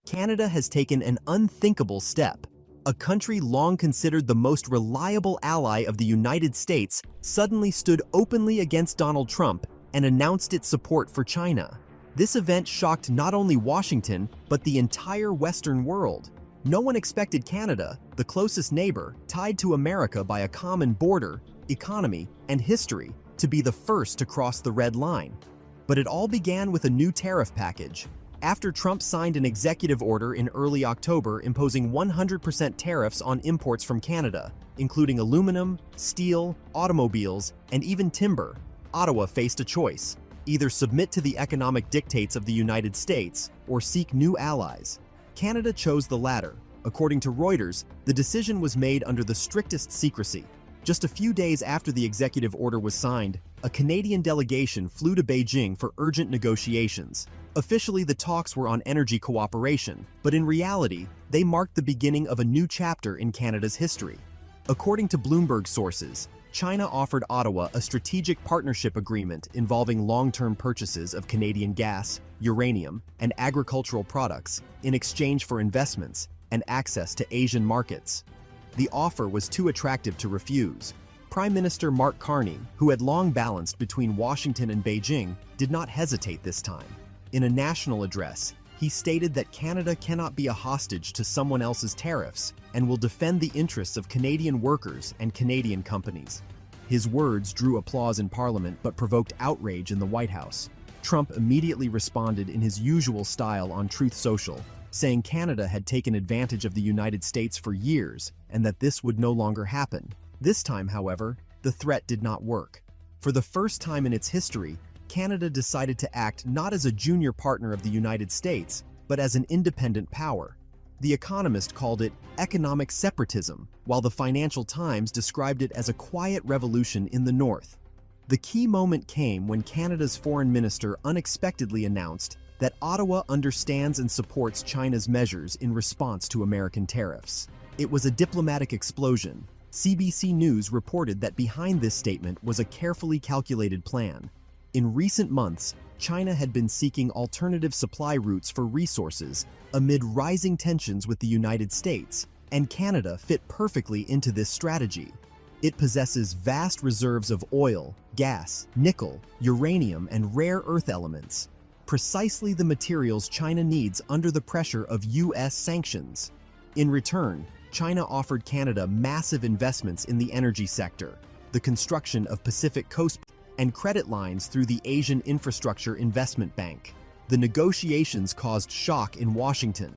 Canada has taken an unthinkable step. A country long considered the most reliable ally of the United States suddenly stood openly against Donald Trump and announced its support for China. This event shocked not only Washington, but the entire Western world. No one expected Canada, the closest neighbor, tied to America by a common border, economy, and history, to be the first to cross the red line. But it all began with a new tariff package. After Trump signed an executive order in early October imposing 100% tariffs on imports from Canada, including aluminum, steel, automobiles, and even timber, Ottawa faced a choice: either submit to the economic dictates of the United States or seek new allies. Canada chose the latter. According to Reuters, the decision was made under the strictest secrecy. Just a few days after the executive order was signed, a Canadian delegation flew to Beijing for urgent negotiations. Officially, the talks were on energy cooperation, but in reality, they marked the beginning of a new chapter in Canada's history. According to Bloomberg sources, China offered Ottawa a strategic partnership agreement involving long-term purchases of Canadian gas, uranium, and agricultural products in exchange for investments and access to Asian markets. The offer was too attractive to refuse. Prime Minister Mark Carney, who had long balanced between Washington and Beijing, did not hesitate this time. In a national address, he stated that Canada cannot be a hostage to someone else's tariffs and will defend the interests of Canadian workers and Canadian companies. His words drew applause in Parliament but provoked outrage in the White House. Trump immediately responded in his usual style on Truth Social, saying Canada had taken advantage of the United States for years and that this would no longer happen. This time, however, the threat did not work. For the first time in its history, Canada decided to act not as a junior partner of the United States, but as an independent power. The Economist called it economic separatism, while the Financial Times described it as a quiet revolution in the North. The key moment came when Canada's foreign minister unexpectedly announced that Ottawa understands and supports China's measures in response to American tariffs. It was a diplomatic explosion. CBC News reported that behind this statement was a carefully calculated plan. In recent months, China had been seeking alternative supply routes for resources amid rising tensions with the United States, and Canada fit perfectly into this strategy. It possesses vast reserves of oil, gas, nickel, uranium, and rare earth elements, precisely the materials China needs under the pressure of US sanctions. In return, China offered Canada massive investments in the energy sector, the construction of Pacific Coast and credit lines through the Asian Infrastructure Investment Bank. The negotiations caused shock in Washington.